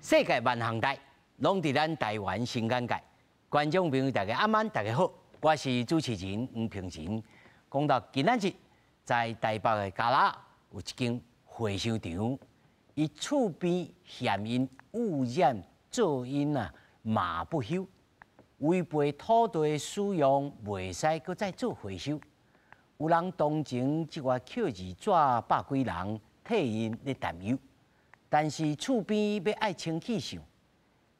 世界万行代，拢伫咱台湾新眼界。观众朋友大家晚安，大家好，我是主持人黄平仁。讲到今仔日，在台北的加拉有一间回收场，伊厝边嫌因污染噪音马不休，违背土地的使用，袂使搁再做回收。有人同情即个扣字纸百几人替因咧担忧。 但是厝边要爱清气上，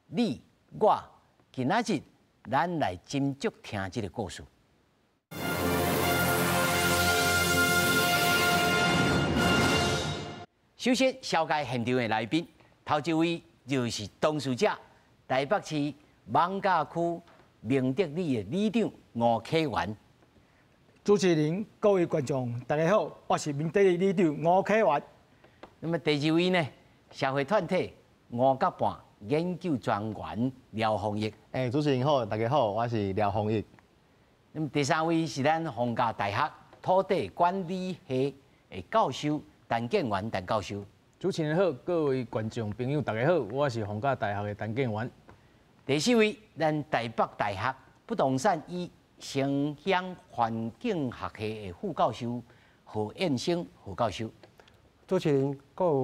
你我今仔日咱来斟酌听这个故事。首先，紹介現場的來賓，頭一位就是當事者，台北市艋舺區明德里的里長吳啟源。主持人、各位觀眾，大家好，我是明德里里長吳啟源。那麼第二位呢？ 社會團體5角半研究專員廖鴻益。主持人好，大家好，我是廖鴻益。那麼第三位是咱逢甲大學土地管理系的教授陳建元陳教授。主持人好，各位觀眾朋友大家好，我是逢甲大學的陳建元。第四位，咱台北大學不動產與城鄉環境學系的副教授何燕升何教授。 主持人、各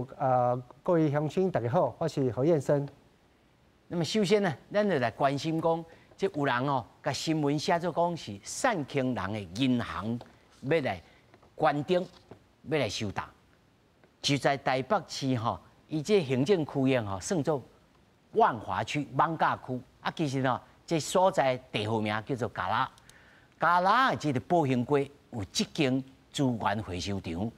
位鄉親，大家好，我是何燕生。那麼首先呢，咱就來關心講，即有人甲新聞寫做講是善興人的銀行要來關燈，要來收檔，就在台北市伊這行政區域算做萬華區艋舺區，其實這所在地號名叫做加拉，加拉的這個保興街有一間資源回收場，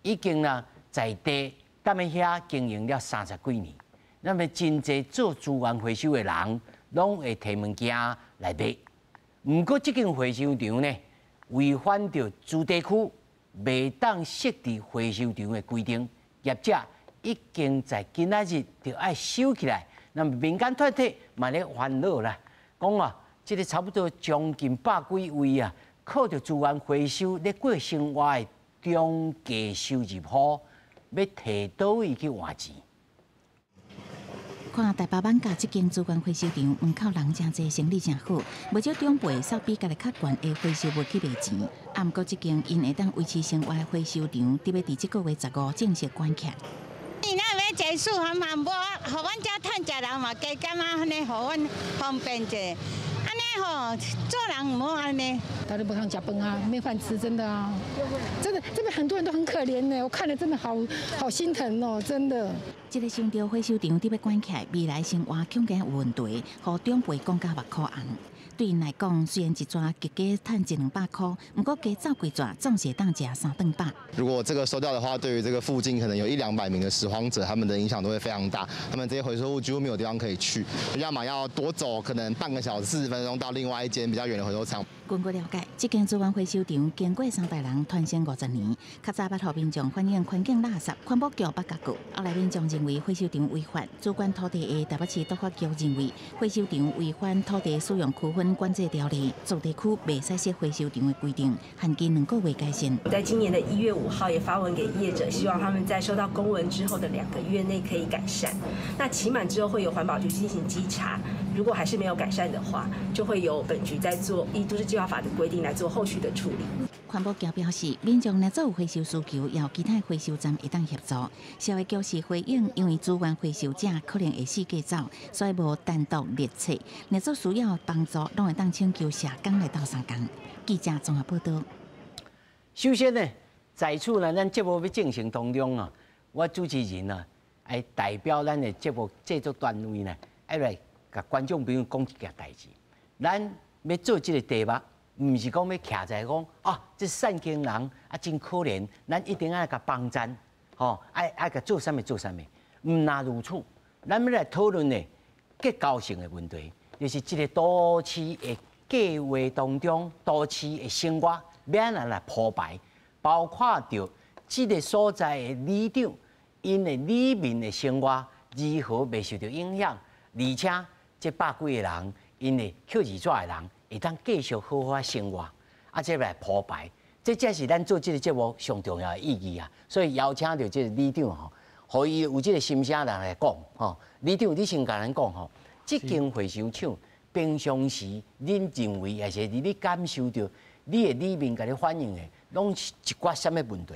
已經在地，踮喺遐經營了30幾年，那麼真濟做資源回收的人，攏會摕物件來賣。毋過，這間回收場呢，違反着住地區未當設置回收場的規定，業者已經在今仔日就愛收起來。那麼民間團體嘛咧煩惱啦，講這個差不多將近100幾位靠着資源回收咧過生活的中價收入戶。 要摕倒位去換錢？看台北艋舺這間資源回收場門口人真濟，生意真好，不少長輩掃比較較懸的回收物去賣錢。啊，毋過這間因會當維持生活的回收場，特別佇這個月15正式關起。伊若要結束，無，互阮遮趁食人嘛，加減啊，安尼，互阮方便者。 安尼吼，做人唔好安尼。大家不想吃饭啊，没饭吃，真的啊，真的这边很多人都很可怜呢，我看了真的好心疼哦，真的。这个新潮回收场特别关起来，未来生活恐惊有问题，互长辈讲甲目眶红。对因来讲，虽然一抓加加赚100-200块，不过加走几抓总是当吃3顿饱。如果这个收掉的话，对于这个附近可能有100-200名的拾荒者，他们的影响都会非常大。他们这些回收物几乎没有地方可以去，要么要多走可能半个小时、40分钟到另外一间比较远的回收厂。根据了解，这间资源回收场经过3代人传承50年，较早捌互民众反映环境垃圾，环保局捌甲过。后来民众认为回收场违法，主管土地的台北市督发局认为回收场违反土地使用区分管制条例，住地区袂使设回收场的规定，限期2个月改善。我在今年的1月5号也发文给业者，希望他们在收到公文之后的2个月内可以改善。那期满之后会由环保局进行稽查，如果还是没有改善的话，就会由本局在做依都市计划法的规定来做后续的处理。环保局表示，民众若做有回收需求，也有其他回收站会当协助。社会局是回应，因为资源回收者可能会四界走，所以无单独列册。若做需要帮助，拢会当请求社工来斗相共。记者综合报道。首先呢，在此呢，咱节目要进行当中我主持人爱代表咱的节目制作单位呢，爱来甲观众朋友讲一件代志。咱要做这个题目。 唔是讲要徛在讲这善经人真可怜，咱一定要甲帮赞，爱甲做啥物做啥物。唔那如此，咱要来讨论的结构性的问题，就是这个都市的计划当中，都市的生活要安怎来铺排，包括着这个所在的里长，因的里民的生活如何未受到影响，而且这100几个人，因的扣字纸的人。 会当继续好好生活，这来铺排，这才是咱做这个节目上重要的意义啊！所以邀请到这个里长互伊有即个心声人来讲吼。李长，你先甲咱讲吼，即间回收厂平常时恁认为，还是你感受到，你的里面甲你反映的，拢是一寡什么问题？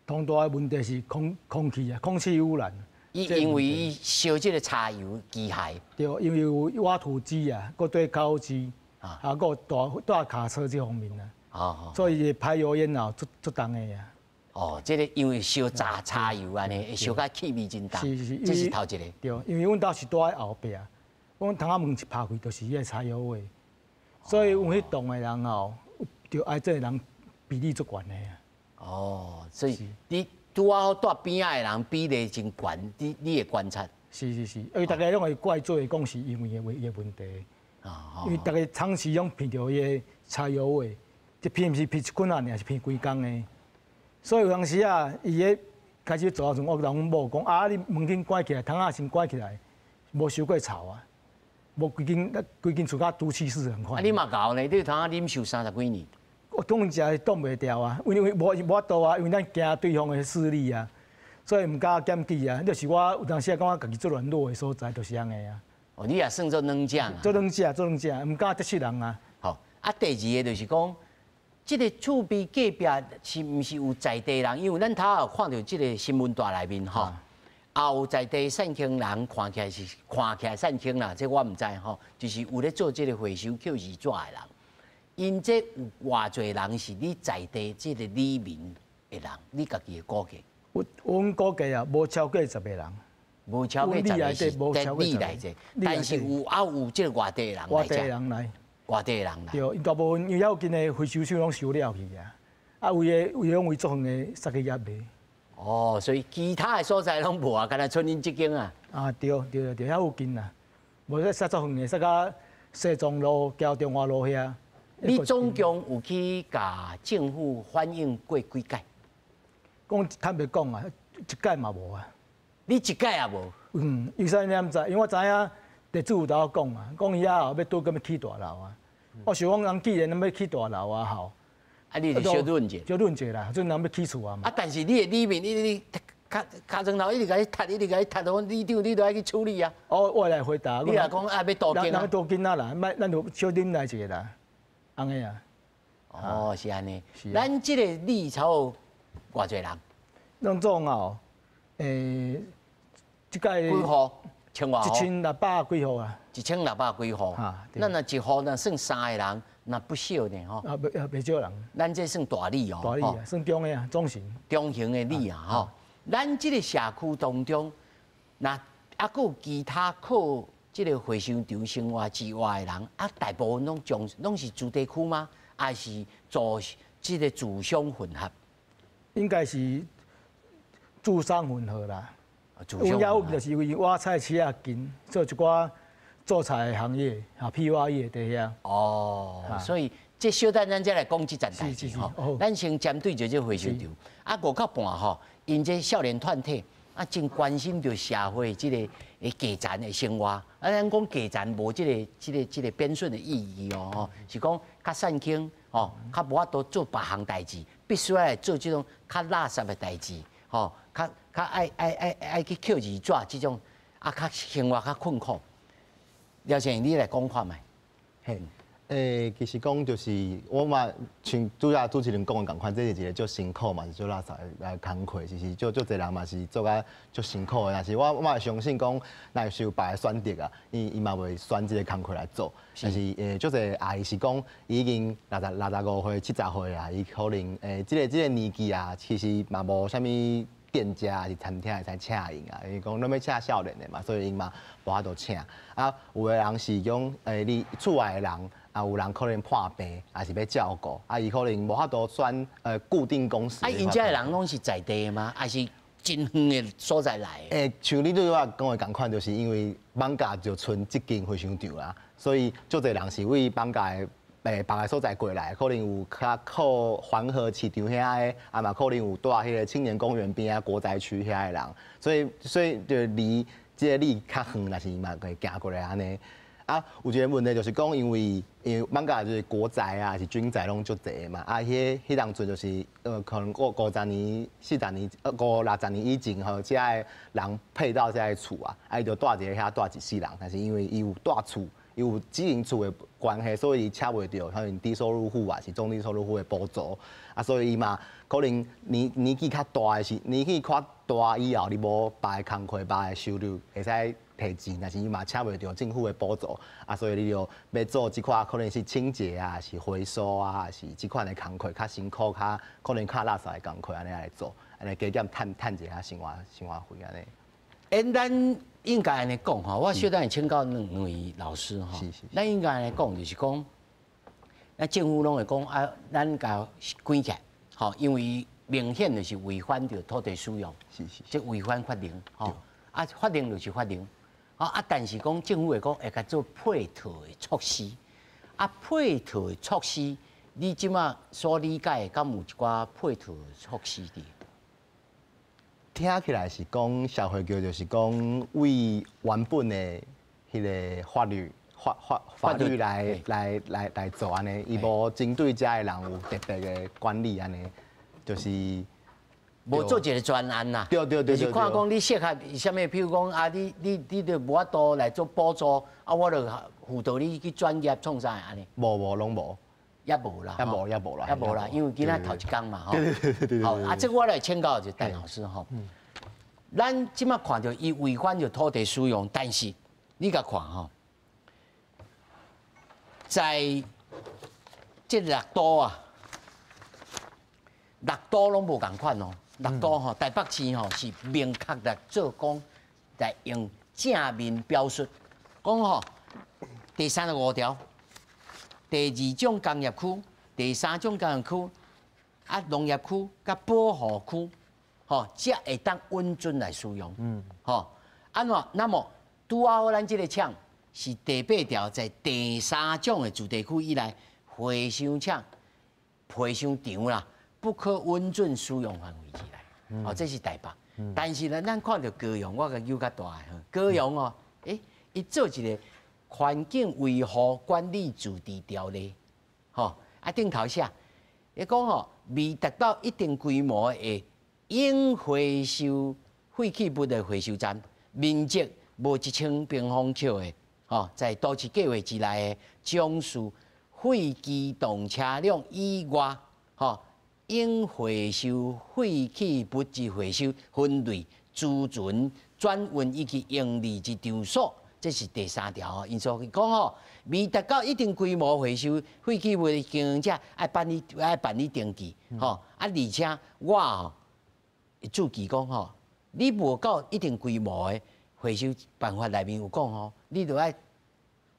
同大的问题是空气啊，空气污染。因为伊烧即个柴油机械。对，因为有挖土机啊，佮对高机啊，佮大卡车这方面啊。哦。所以排油烟啊，足重的呀。哦，这个因为烧柴油安尼，会烧甲气味真重。是，这是头一个。对，因为阮兜是住喺后壁，阮窗仔门一拍开，就是迄个柴油味，所以有迄栋的人吼，就癌症的人比例足悬的啊。哦，所以你拄好住边仔的人比例真悬，你的观察。是，因为大家拢会怪罪讲是因为伊的问题。因为大家长期拢闻到伊的柴油味，这闻毋是闻一捆啊，还是闻规工的。所以有当时啊，伊咧开始做啊，我人某讲啊，你门厅关起来，窗仔先关起来，无收过臭啊，无规间厝甲都气室很快。啊，你嘛搞呢？你窗仔啉受30几年。我当然是挡袂掉啊，因为无法度啊，因为咱惊对方的势力啊，所以毋敢检举啊。就是我有当时啊，感觉家己做软弱的所在，就是安尼啊。哦，你也算做软将啊。做软将，毋敢得罪人啊。好，啊，第二个就是讲，这个厝边隔壁是毋是有在地人？因为咱头有看到这个新闻大内面吼，也有在地善庆人看起来善庆啦，这我毋知吼，就是有咧做这个回收 Q 字纸的人。因这有偌侪人是你在地这个里面的人，你家己的估计？阮估计啊，无超过10个人。无超过10个是在你来者，但是有这个外地人来。外地人来。对，大部分因为要紧的回收厂拢收了去啊，啊为拢为作远的杀去业卖。哦，所以其他的所在拢无啊，干那剩恁这间啊。啊，对，遐有紧啊，无说杀作远的，杀到西藏路、交中华路遐。你总共有去甲政府反映过几届？讲坦白讲啊，一届嘛无啊。你一届也无？有啥你毋知？因为我知影地主有甲我讲啊，讲以后要拄咁要起大楼啊。我想讲人既然要起大楼啊，吼，啊你就小论者，啦，即人要起厝啊嘛。啊，但是你的里面你卡砖头一直甲你踢，你都要去处理啊。哦，我来回答。你若讲啊要多间啊？人多间啊啦，咱就小点来一个啦。安尼啊，哦，是安尼。咱即个里超有偌侪人？拢总哦，即届几户？千外户？1600几户啊？1600几户。咱若一户若算3个人，那不少呢吼。啊，袂少人。咱这算大里哦。大里啊，算中的啊，中型。中型的里啊，吼。咱即个社区当中，那还佫有其他靠这个回收场生活之外的人，啊，大部分拢是住地区吗？还是做这个住商混合？应该是住商混合啦。有要就是因为挖菜市啊近，做一寡做菜的行业，批发业在遐。哦，所以这小等咱再来讲这件代志吼。咱先针对这回收场，啊5到半吼，因这少年团体。啊，真关心着社会即个基层的生活。啊，咱讲基层无即个贬损的意义哦，吼，是讲较善轻哦，较无法度做别项代志，必须来做即种较垃圾的代志，吼，较爱去捡字纸即种，啊，较生活较困苦。廖先生，你来讲看觅。嘿。其实讲就是我嘛，像主持人讲的共款，这是一个足辛苦嘛，是足垃圾来工课，其实足侪人嘛是做甲足辛苦的。但是我嘛相信讲，若是有别个选择啊，伊嘛袂选这个工课来做。但是足侪阿姨是讲，已经65岁、70岁啊，伊可能这个年纪啊，其实嘛无啥物店家还是餐厅会使请因啊，因为讲咱要请少年的嘛，所以因嘛无法度请。啊，有的人是讲你厝外的人。啊，有人可能破病，还是要照顾，啊，伊可能无法度选固定公司。啊，因遮的人拢是在地的吗？还是真远的所在来的？像你对我讲的共款，就是因为艋舺就剩即间回收场啦，所以足侪人是为艋舺的别个所在过来，可能有较靠环河市场遐的，啊嘛可能有住迄个青年公园边啊国宅区遐的人，所以就离即个里较远，但是嘛会行过来安尼。啊，有一个问题就是讲，因为艋舺就是国宅啊，是军宅拢足侪嘛。啊，迄当阵就是可能50年、40年、60年以前吼，遮个人配到遮个厝啊，啊伊就住一个遐住一世人，但是因为伊有住厝，伊有自营厝的关系，所以伊请袂到像低收入户啊，是中低收入户的补助啊，所以伊嘛可能年纪较大的是年纪较大以后，你无别的工课、别的收入会使。提钱，但是伊嘛请袂到政府的补助，啊，所以你就要做即款可能是清洁啊，是回收啊，是即款的工课较辛苦，较可能较垃圾的工课安尼来做，安尼加减趁一下生活费安尼。咱应该安尼讲吼，我小等会请教两位老师吼。咱应该安尼讲，就是讲，咱政府拢会讲啊，咱甲关起来，吼，因为明显就是违反着土地使用，即违反法令，吼，啊，法令就是法令。啊！但是讲政府会讲会甲做配套的措施，啊，配套的措施，你即马所理解，敢有一寡配套的措施伫？听起来是讲社会局就是讲为原本的迄个法律来做安尼，伊无针对遮个人有特别的管理安尼，就是。无做一个专案呐，对，就是看讲你适合啥物，譬如讲啊，你就无法度来做补助，啊，我就辅导你去专业创啥安尼？无，拢无，也无啦，也无啦，因为今仔头一工嘛，吼。对。好，啊，这我来请教就戴老师吼。咱即马看到伊违反着土地使用，但是你甲看吼，在这6都啊，6都拢无共款哦。6都吼，台北市吼是明确来做讲，来用正面表述，讲吼第35条，第2种工业区、第3种工业区，啊农业区甲保护区，吼，才会当稳准来使用。吼，安怎？那么拄好咱这个厂是第8条，在第3种的住地区以内，回收厂、回收场啦。不可稳准使用范围之内，哦，这是台北。但是呢，咱看到高雄，我个有较大个，高雄哦，伊做一个环境维护管理自治条例，吼，啊顶头写，伊讲吼，未达到一定规模的应回收废弃物的回收站，面积无1000平方尺的，吼，在都市计划之内的，将属废机动车辆以外，吼。应回收废弃物之回收、分类、储存、转运以及营利之场所，这是第3条哦。因所讲吼，未达到一定规模回收废弃物的经营者，爱办理登记，吼啊，而且我吼注记讲吼，你无到一定规模的回收办法内面有讲吼，你就爱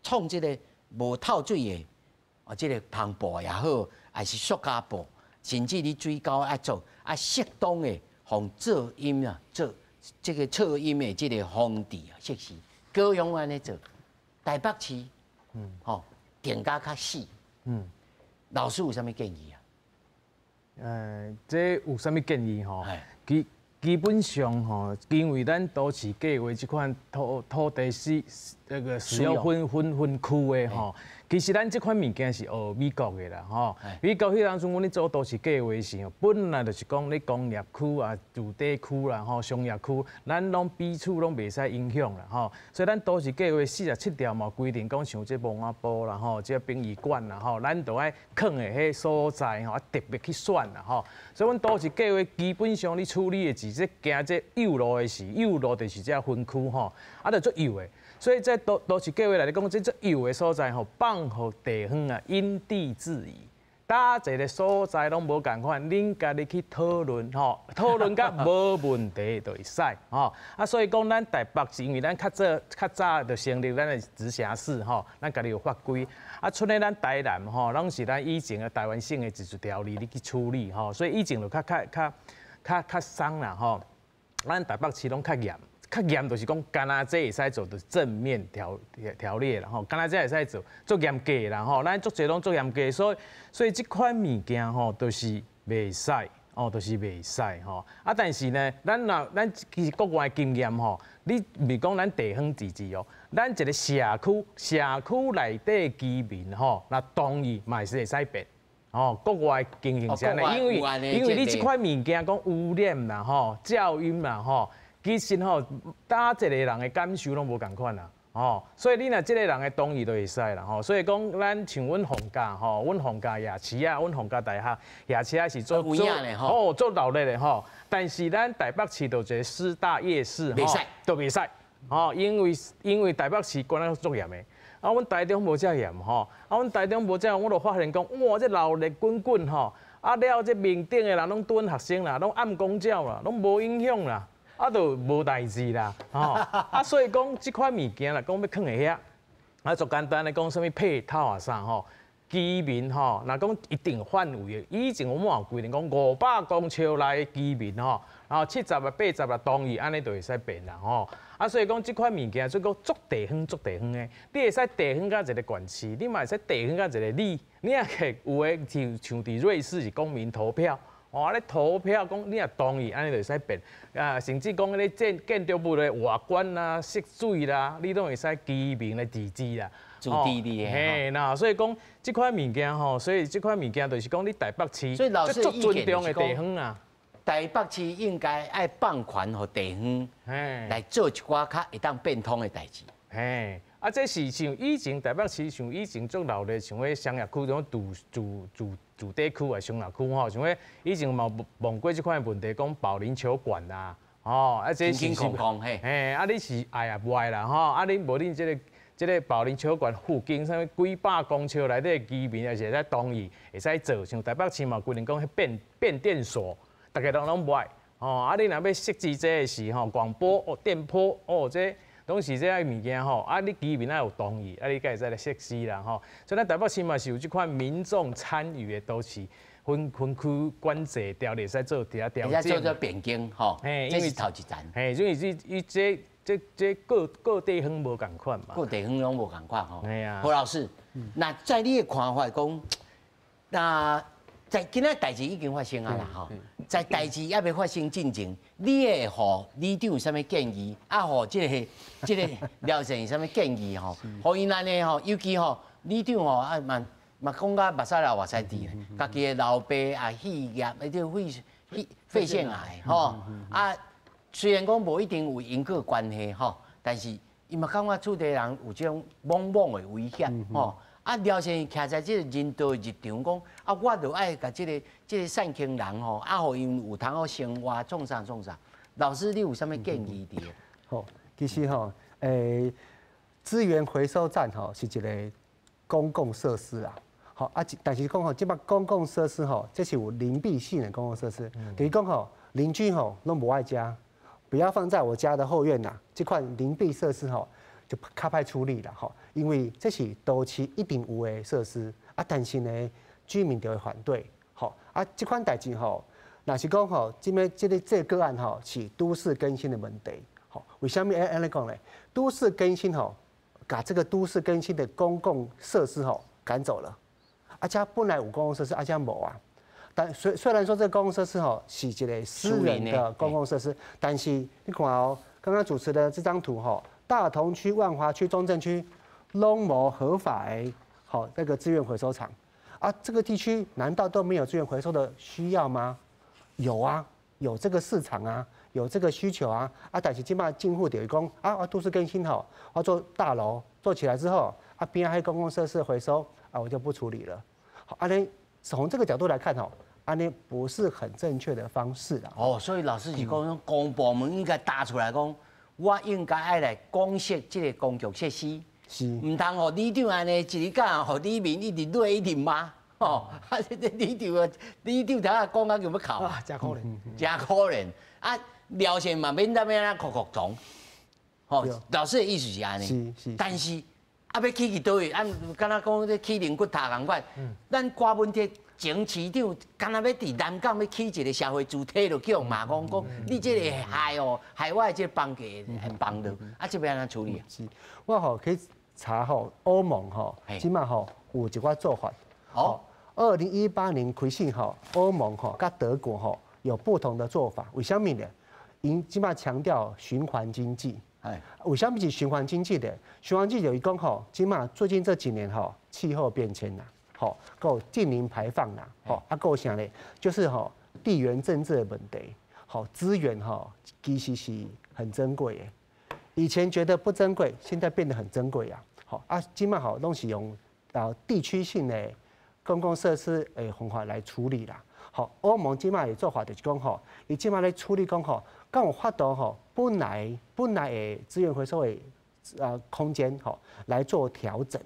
创这个无透水的，这个篷布也好，还是塑胶布。甚至你水沟爱做啊，适当的防噪音啊，做这个噪音的这个防治啊，设施。高雄安尼做，台北市，吼定价较死。老师有啥物建议啊？这有啥物建议吼？基本上吼，因为咱都市计划这款土地使用分区的吼。其实咱这款物件是学美国的啦，吼。美国迄当阵，阮咧做都市计划时，本来就是讲咧工业区啊、住宅区啦、吼商业区，咱拢彼此拢袂使影响啦，吼。所以咱都市计划47条嘛规定讲，像这蒙阿波啦、吼，这殡仪馆啦，吼，咱都爱放的迄所在吼，特别去选啦，吼。所以阮都市计划基本上你处理的是这行这右路的时，右路就是这分区吼，啊，就做右的。所以在都市计划来讲，这有的所在吼，放互地方啊因地制宜，搭一个所在拢无共款，恁家己去讨论吼，讨论甲无问题就会使吼。啊，所以讲咱台北市，因为咱较早就成立咱的直辖市吼，咱家己有法规。啊，剩咧咱台南吼，拢是咱以前的台湾省的自治条例你去处理吼，所以以前就较松啦吼。咱台北市拢较严。较严就是讲，干那这会使做就正面条例啦吼，干那这会使做严格啦吼，咱足侪拢做严格，所以这款物件吼都是袂使哦，就是袂使吼。啊，但是呢，咱其实国外经验吼，你袂讲咱地方自治哦，咱一个社区内底居民吼，那同意嘛是会使变。哦，国外经验是安尼，因为你即块物件讲污染啦吼，噪音啦吼，其实吼，打一个人的感受拢无共款啦。哦，所以你若即个人的同意就会使啦吼，所以讲咱像阮洪家吼，阮洪家夜市啊，阮洪家大学夜市啊是做热的吼，但是咱台北市就一个师大夜市吼，都袂使吼，因为台北市管得足严的，啊，阮台中无遮严吼，啊，阮台中无遮严，我就发现讲，哇，这闹热滚滚吼，啊了这面顶的人拢蹲学生啦，拢暗公照啦，拢无影响啦。啊，就无代志啦，吼！啊，所以讲即款物件啦，讲要放在遐，啊，就简单的讲，什物配套啊啥吼，居民吼，若讲一定范围的，以前我们也规定讲500公尺内的居民吼，然后70啊80啊同意，安尼就会使变啦吼。啊，所以讲即款物件，所以讲足地方的，你会使地方甲一个县市，你嘛会使地方甲一个里，你也可以有诶像伫瑞士是公民投票。哦，你投票讲你也同意，安尼就会使变啊，甚至讲咧建筑物的外观啦、色水啦，你都会使居民来自治啦，自治的嘿，那所以讲即款物件吼，所以即款物件就是讲你台北市，所以老师足尊重的地方啊。台北市应该爱放权互地方，来做一寡较会当变通的代志。嘿，啊，这是像以前台北市，像以前足闹热，像迄商业区种住地区啊，商业区吼，像迄以前嘛问过即款问题，讲保龄球馆啦，哦，啊，这是嘿，啊，你是爱也不爱啦，吼，啊，你无恁即个保龄球馆附近啥物几百公尺内底居民也是会使同意，会使做，像台北市嘛规定讲迄变电所，大家拢不爱，哦，啊，你若要设置这个是吼广播哦、电波哦，这拢是这物件吼，啊，你居民啊有同意，啊，你才会使来设施啦吼。所以咱台北市嘛是有即款民众参与的都市分区管制条例，使做伫遐调整。而且做做变更吼，这是头一站。嘿，因为这各地方无共款嘛。各地方拢无共款吼。哎呀，何老师，那在你的看法讲，那在今仔代志已经发生啊啦吼。在代志还未发生进前，你会互里长有啥物建议？啊，互即个廖先有啥物建议吼？互因安尼吼，尤其吼里长吼啊嘛讲甲目屎流目屎滴咧，家己的老爸啊肺炎，迄个肺腺癌吼啊，虽然讲无一定有因果关系吼，但是伊嘛感觉厝地人有即种懵懵的危险吼。啊，廖先生徛在即个人道日常讲，啊，我就爱甲即个善庆人吼，啊，互因有通好生活，创啥。老师，你有啥物建议伫？好，其实吼，资源回收站吼是一个公共设施啦。好啊，但是讲吼，即摆公共设施吼，这是有邻避性的公共设施。等于讲吼，邻居吼拢无爱家，不要放在我家的后院啦。这款邻避设施吼。就较歹处理啦，吼，因为这是都市一定有的设施啊，但是呢，居民就会反对，吼啊，这款代志吼，若是讲吼，这个个案吼是都市更新的问题，吼，为什么安尼讲呢？都市更新吼，把这个都市更新的公共设施吼赶走了，啊，家本来有公共设施，啊，家无啊。但虽然说这个公共设施吼是一个私人的公共设施，但是你看哦，刚刚主持的这张图吼。大同区、万华区、中正区，拢无合法的好那个资源回收厂啊，这个地区难道都没有资源回收的需要吗？有啊，有这个市场啊，有这个需求啊啊，但是今嘛进户等于讲啊，都市更新好，我做大楼做起来之后啊，边还有公共设施回收啊，我就不处理了。好，安尼从这个角度来看吼，安尼不是很正确的方式啦。哦，所以老师是讲，公部门应该打出来讲。我应该爱来公设这个公共设施，唔通吼里长安尼一日到晚，互里民一直累一直骂，吼，啊，里长头下讲啊叫要哭啊，真可怜，真可怜。啊，廖先嘛免得要哭从，吼，老师的意思是安尼，但是啊要起去倒位，按敢若讲这起灵骨塔共款，咱瓜文铁。前市长敢若要伫南港要起一个社会主体，就叫骂讲你这个害我的这房价房了，啊这边安怎处理啊？是，我吼可以查吼欧盟吼，即马吼有一寡做法。哦，2018年开始吼，欧盟吼甲德国吼有不同的做法。为什么呢？起码强调循环经济。为什么是循环经济的？循环经济有一讲吼，起码最近这几年吼，气候变迁啦，吼，够近零排放啦，吼，够啥嘞？就是吼地缘政治的问题，好资源吼其实是很珍贵的。以前觉得不珍贵，现在变得很珍贵啊。好起码好东西用地区性的公共设施的方法来处理啦。好，欧盟起码的做法就是讲吼，伊起码来处理讲吼。刚有发到吼本来的资源回收的空间吼来做调整，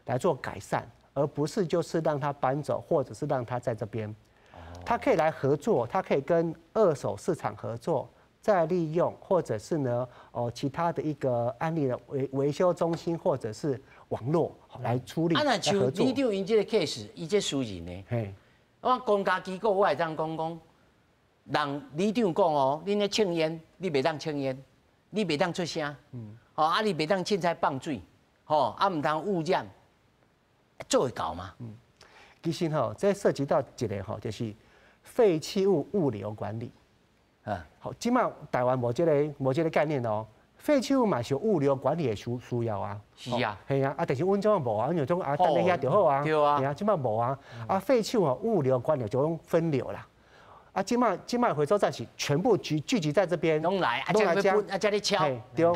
来做改善，而不是就是让它搬走，或者是让它在这边。它可以来合作，它可以跟二手市场合作，再利用，或者是呢其他的一个案例的维修中心或者是网络来处理来合作。你就因这个 case， 伊这私人呢，我公家机构我会当讲。人里长讲哦，恁咧抽烟，你袂当抽烟，你袂当出声，你袂当凊彩放水，唔通污染，做会到吗？其实这涉及到一个就是废弃物物流管理。好，即马台湾无这个概念哦，废弃物嘛是物流管理的需要啊。是啊，系啊，但是阮种无啊，阮有种等你遐就好啊。对啊，即马无啊，废弃物物流管理就用分流啦。今麦回收站是全部聚集在这边，拢来，这里敲，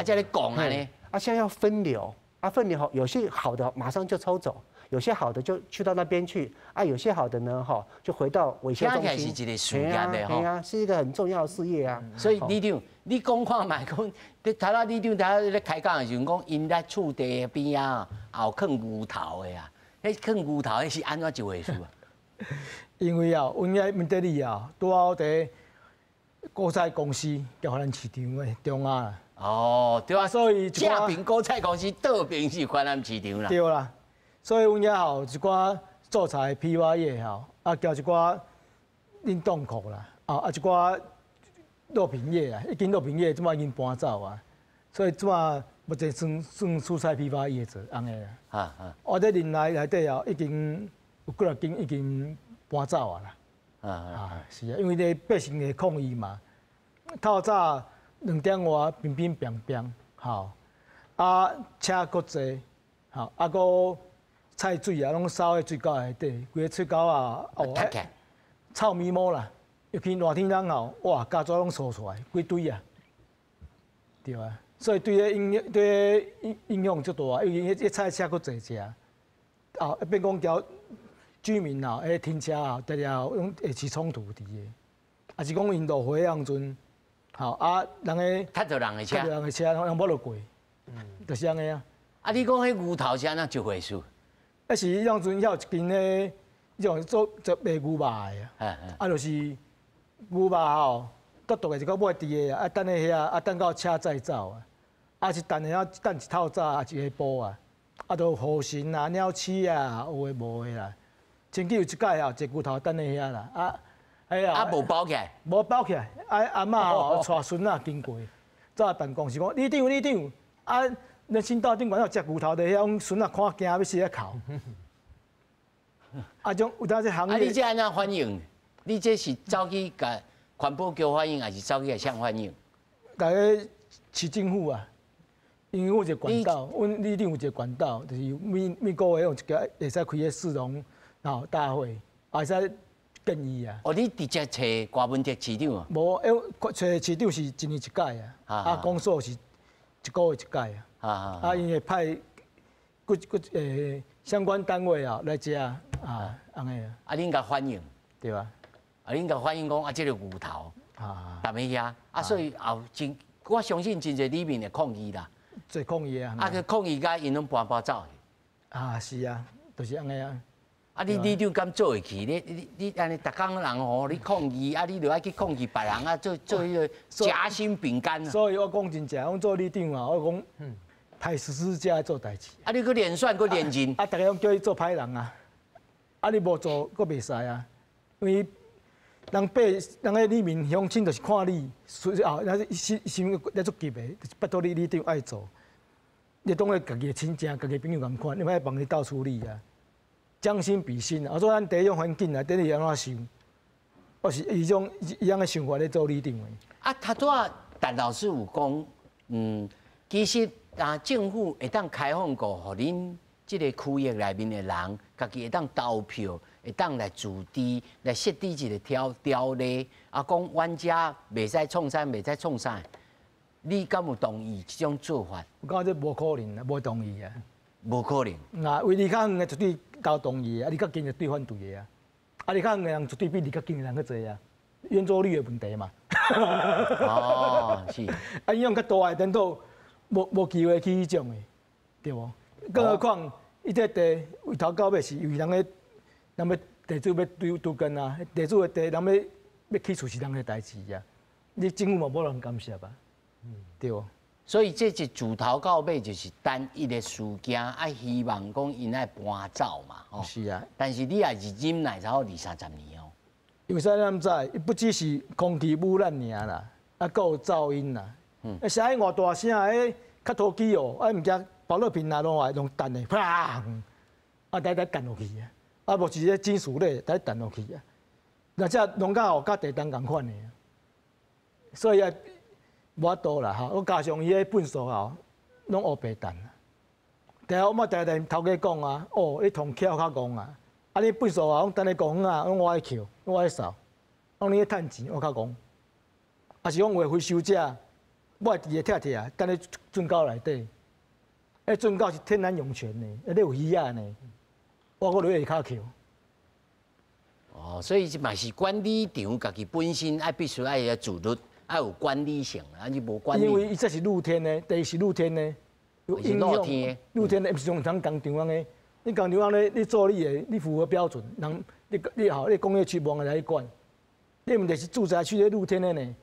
这里讲啊呢。现在要分流，分流有些好的马上就抽走，有些好的就去到那边去，有些好的呢就回到维修中心。是一个事业的是一个很重要的事业啊。所以里长，你讲看卖讲，台湾里长咧开讲的时候讲，因在厝地边啊，后放牛头的啊，迄放牛头迄是安怎一回事啊？因为阮遐面对里拄好伫果菜公司叫华南市场的中央啦。对啊，所以正边果菜公司倒边是华南市场啦。对啦，所以阮遐一寡做菜批发业交一寡冷冻库啦，一寡肉品业啦，已经肉品业即马已经搬走啊，所以即马目前算蔬菜批发业者安尼啦。我伫年内底已经有几落间已经搬走啊啦。是啊，因为咧百姓的抗议嘛，透早2点外乒乒乓乓，车搁济，搁菜水拢烧喺水沟内底，规个水沟臭咪毛啦，尤其热天冷后，哇，家族拢烧出来，规堆啊，对啊，所以对影响足大，因为迄菜车搁济食，一边讲交居民停车常常会起冲突伫个，也是讲因路回样阵，人个踢到人的车，人无落过，就是安尼啊。你讲迄牛头是安怎一回事？是迄样阵遐有一间迄种做卖牛肉的就是牛肉独独的一个买伫个等咧遐等到车载走是等一透早一下晡就河神鸟鼠有诶无诶啦。前几有一届一个牛头等咧遐啦，无包起来，无包起来，阿嬷带孙仔经过，走来办公室讲，里长，咱新岛顶悬有只牛头伫遐，孙仔看惊要死咧哭。种有当这行业。你这安怎反应？你这是走去甲环保局反映，还是走去向反映？甲个市政府啊，因为我有一个管道，阮里长有一个管道，就是每个月用一个会使开个市容大会，会使建议啊。你直接找郭文哲市长啊？无，找市长是1年1届啊，公所是1个月1届啊。因会派相关单位来遮安尼啊。恁甲反映？对啊。恁甲反映讲这个牛头踮喺遐，所以我相信真侪里面的抗议啦。做抗议啊。个抗议甲因拢搬走去。是啊，就是安尼啊。你里长敢做会去？你安尼，逐工人你抗议，你就爱去抗议别人做迄个夹心饼干。所以我讲真正，我做里长我讲派14家做代志。你搁连选搁连任？大家拢叫伊做歹人啊！你无做搁袂使啊，因为人个里民乡亲就是看你，心咧足急的，就是拜托你里长爱做。你当个家己亲戚、家己朋友咁看，你莫帮你到处理啊！将心比心啊！我说咱第一种环境内底你安怎想？我是以种一样的想法咧做里长的。啊，他拄啊，陈老师有讲，其实政府会当开放过，互恁即个区域内面的人，家己会当投票，会当来自治，来设置一个条例，讲阮遮袂使创啥，袂使创啥。你敢有同意这种做法？我感觉这无可能啊，无同意啊。无可能。啊，为你较远的绝对交同意啊，你较近的绝对反对的啊。啊，你较远的人绝对比你较近的人较侪啊，圆桌率的问题嘛。哦，是。啊，伊用较大的等到无机会去迄种的，对无？更何况伊这地为头到尾是为人咧，人要地主要拄根啊，地主的地人要起厝是人的代志啊。你政府嘛无人干涉啊。对，所以这一自头到尾就是单一的事件，希望讲因爱搬走嘛，吼。是啊。但是你也是忍耐超过20-30年哦。因为啥咱知，伊不只是空气污染尔啦，还有噪音啦。声音偌大声，较土机哦，物件保乐瓶拿落来用弹的，啪，呆弹落去啊，无是咧金属类，呆弹落去啊。那只农家吼，甲地动共款的，所以啊。无法度啦吼，我加上伊个粪扫吼，拢黑白蛋。但系我嘛常常头家讲啊，哦，你同巧较戆啊，啊你粪扫啊，拢等你讲啊，拢我爱捡，我爱扫，拢你去趁钱，我较戆。啊是讲话回收者，我会伫个拆啊，等你圳口内底。圳口是天然涌泉呢，你有鱼啊呢，我搁落去骹捡。哦，所以嘛是管理场家己本身必须爱有自律。要有管理性，你无管理。因为伊这是露天的，第一是露天的，是露天。露天的不是像咱工厂安尼，你工厂安尼，你做你的，你符合标准，人你好，你工业区无人来管。你问题是住宅区的露天的呢，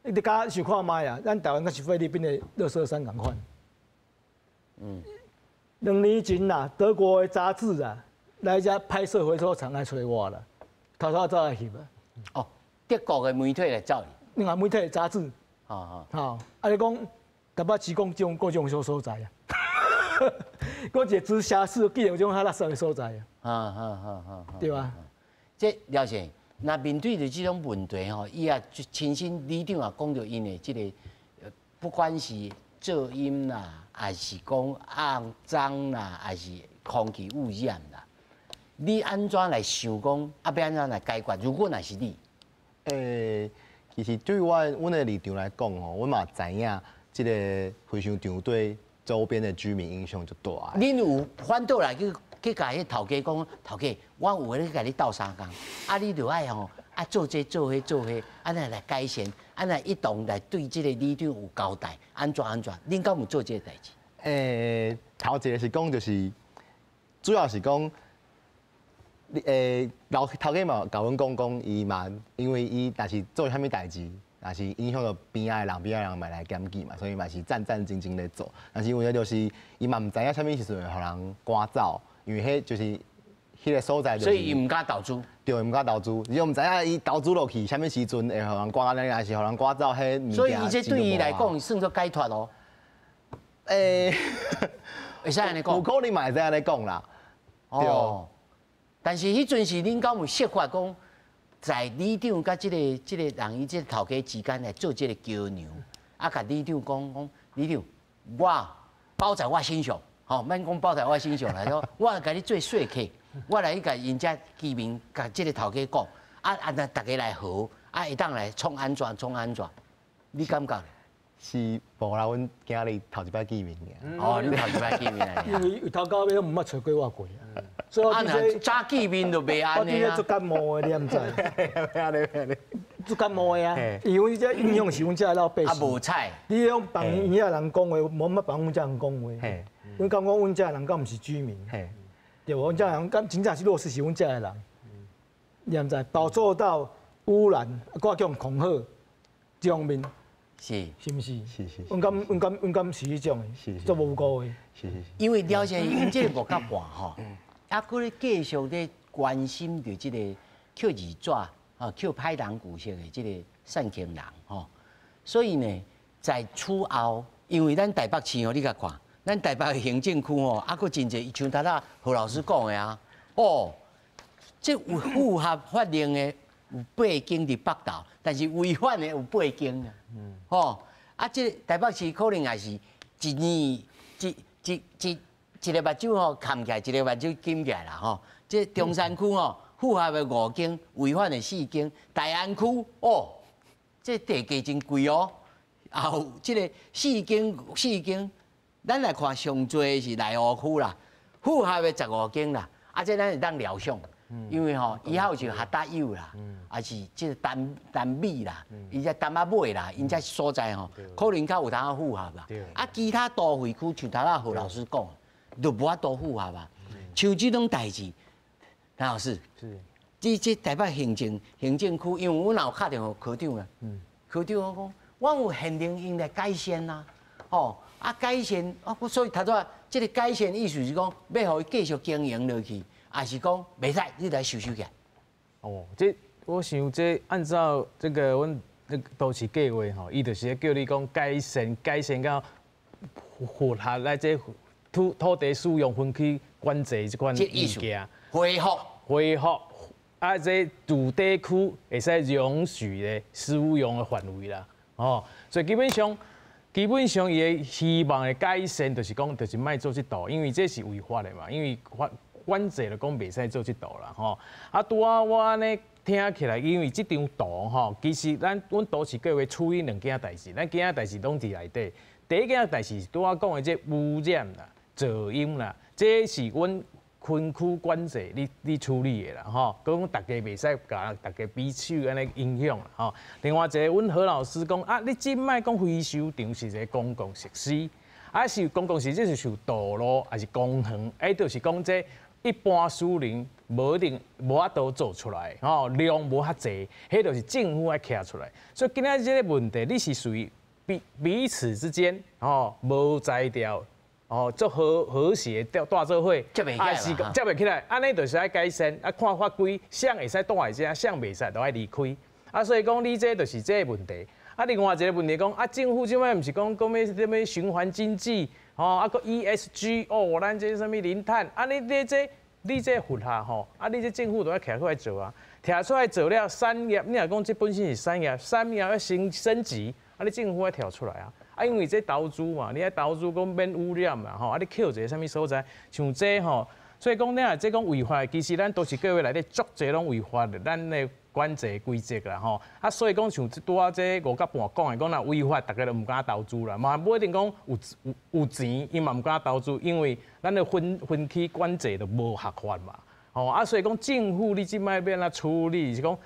你家想看卖啊？咱台湾甲是菲律宾的垃圾山共款。2年前啦，德国的杂志啊，来遮拍摄回收厂来找我啦，偷走来翕啊。哦，德国的媒体来找你。另外媒体杂志，啊，你讲台北市讲各种所在啊，讲一个直辖市既有种较垃圾的所在啊，对吧？这廖先生，那面对着这种问题吼，伊也亲身里长也讲到因的这个，不管是噪音啦，还是讲肮脏啦，还是空气污染啦，你安怎来想讲，要安怎来解决？如果那是你，其实对阮的立场来讲吼，阮嘛知影即个回收场对周边的居民影响就大。恁有反倒来去甲迄头家讲，头家，我有咧甲你斗3工，你就爱吼做这做迄，安尼来改善，安尼一同来对即个里长有交代，安怎？恁敢有做这个代志？头一个是讲，就是主要是讲。头家嘛，甲阮讲，伊嘛，因为伊若是做啥物代志，若是影响到边仔的人嘛来检举嘛，所以嘛是战兢咧做。但是有影就是伊嘛毋知影啥物时阵互人赶走，因为迄就是迄个所在。所以伊毋敢投资。对，毋敢投资，伊又毋知影伊投资落去啥物时阵会互人赶，还是互人赶走迄物件。所以伊这对伊来讲算作解脱咯。会使安尼讲。有可能嘛会使安尼讲啦。哦。但是迄阵是恁敢有设法讲，在里长甲即个人伊即个头家之间来做即个桥梁，甲里长讲，里长，我包在我身上，免讲包在我身上来说，我甲你做说客，我来去甲因遮居民甲即个头家讲，那大家来和，会当来创安全，你感觉？是无啦，阮今日头一摆见面尔。你头一擺見面啊？因為頭到尾都毋捌找過我過啊，所以我那早見面就袂安尼啊。我做感冒的，你毋知？做感冒的啊，因為這影響是阮遮老百姓。無彩。你用幫因遐人講話，無乜幫阮遮人講話。阮感覺阮遮人敢毋是居民，對無？阮遮人敢真正是弱勢是阮遮的人，你毋知？飽受到污染，各種恐嚇，這方面。是毋是？是。阮敢是迄種的，做無辜的。是。因為了解因這個無甲半吼，還佫咧繼續咧關心着即個扣二紙扣歹人舊色的即個善慶人吼，所以呢，在此後，因為咱台北市吼，你甲看，咱台北的行政區吼，還佫真濟，像頭何老師講的啊，即有符合法令的有8间伫北投，但是违反的有8间啊。吼，啊，这台北市可能也是一年一个目睭吼看起来，一个目睭金起来啦吼。这中山区吼符合的5间，违反的4间。大安区哦，这地价真贵哦。也有这个4间，咱来看上多是内湖区啦，符合的15间啦。啊，这咱会当疗伤。因为吼，以后就下达友啦，还是即个丹米啦，伊只丹仔尾啦，因只所在吼，可能较有当符合啦。啊，其他都会区像头仔何老师讲，就无法度符合啊。像这种代志，陈老师，这台北行政区，因为我有打电话科长啊，科长我讲，我有限定因来改善呐，吼啊改善啊，所以头仔这个改善意思是讲，要互伊继续经营落去。还是讲袂使，你来收起来。哦，这我想这按照这个阮那个都市计划吼，伊就是叫你讲改善到符合来这土地使用分区管制这款物件，恢复啊，这土地区会使容许的使用的范围啦。哦，所以基本上伊的希望的改善就是讲，就是卖做这道，因为这是违法的嘛，因为管制就讲袂使做这道啦，吼。啊，拄啊，我安尼听起来，因为这张图吼，其实阮都市计划处理2件代志，咱件代志拢伫内底。第一件代志是拄啊讲的这污染啦、噪音啦，这是阮分区管制你处理的啦，吼。讲大家袂使甲大家彼此安尼影响啦，吼。另外一个，阮何老师讲啊，你即摆讲回收场是一个公共设施，啊是公共设施是像道路还是公园，就是讲这。一般私人无一定无法度做出来，吼量无遐济，迄就是政府爱徛出来。所以今仔这个问题，你是属于彼此之间，吼无才调，哦做和谐大做伙，还是接袂起来，安尼就是爱改善，啊看法规，谁会使住在遮，谁袂使都爱离开。啊，所以讲你这就是这个问题。啊，另外一个问题讲，啊政府即摆毋是讲要循环经济。吼，啊个 ESG 哦，咱这什么零碳，啊你这符合吼，啊你这政府都要徛出来做啊，徛出来做了产业，你若讲这本身是产业要升级，啊你政府要跳出来啊，啊因为这投资嘛，你爱投资讲免污染嘛，吼，啊你扣一个什么所在，像这吼，所以讲你若这讲违法，其实咱都是计划内底足侪拢违法的，咱的。管制规则啦吼，啊，所以讲像拄啊这5甲半讲的，讲若违法，大家都唔敢投资啦，嘛不一定讲有钱，伊嘛唔敢投资，因为咱的分区管制都无合法嘛，吼啊，所以讲政府你即摆要安处理，是讲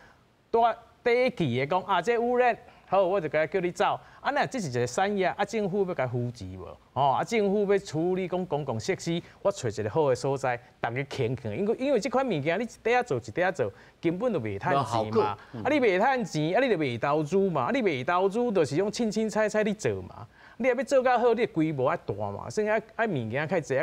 第一期的讲啊，这污染，好，我就该叫你走，啊，那这是一个产业，啊，政府要甲扶持无？哦，啊，政府要处理讲公共设施，我找一个好的所在，大家肯，因为这款物件你一底下做一底下做，根本就袂趁钱嘛。啊，你袂趁钱，啊，你就袂投资嘛。啊，你袂投资，就是用清彩你做嘛。你也要做较好，你规模要大嘛，所以物件较济，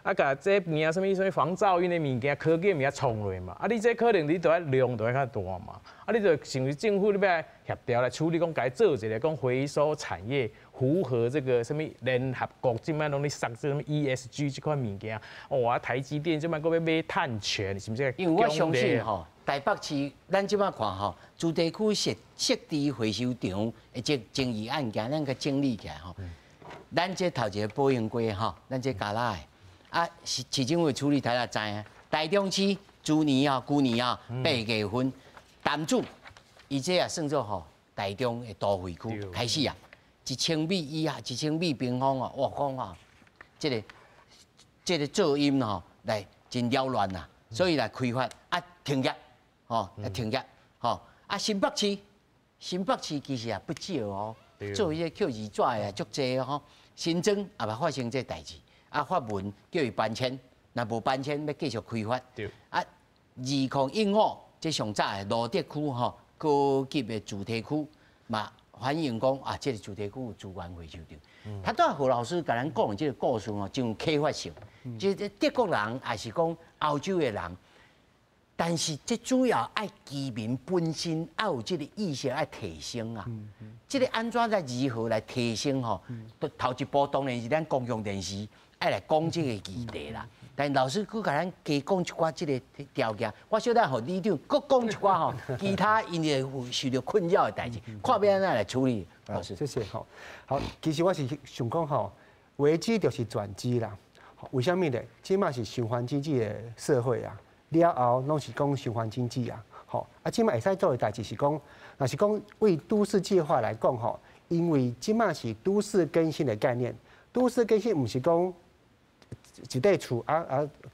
啊，甲这边什么防噪音的物件、科技物件创落嘛。啊，你这可能你都要量都要较大嘛。啊，你就想为政府你要协调来处理，讲该做一个讲回收产业。符合这个什么联合国即摆拢咧杀这什么 ESG 这款物件，哦啊台积电即摆搁要买碳权，是毋是？因为我相信吼，台北市咱即摆看吼，主题区设置回收场的这争议案件，咱个整理起来吼。咱这头一个保养过吼，咱这加拉的啊，市政府处理台也知影，台中市旧年8月份，淡水伊这也算做吼台中的都会区开始啊。1000米以下，1000米平方哦，我讲哦，这个噪音吼，来真扰乱呐，所以来开发啊停业，吼来停业，吼啊新北市其实也不少哦，做迄个 Q2纸的足济吼，新增也嘛发生这代志，啊发文叫伊搬迁，若无搬迁要继续开发，啊2015这上早的罗德区吼高级的主题区嘛。反映讲啊，这个主题区有资源回收场。他对何老师甲咱讲的这个故事哦，真有启发性。就是德国人还是讲欧洲的人，但是这主要爱居民本身要有这个意识爱提升啊。这个安怎来如何来提升吼？头一步当然是咱公共电视爱来讲这个议题啦。但老师佫甲咱加讲一寡即个条件，我小等互李长佫讲一寡吼，其他因为受到困扰的代志，看要安怎来处理。老师，谢谢。好，其实我是想讲吼，危机就是转机啦。为什么呢？即马是循环经济的社会啊，了后拢是讲循环经济啊。好，即马会使做的代志是讲，若是讲为都市计划来讲吼，因为即马是都市更新的概念，都市更新唔是讲一块厝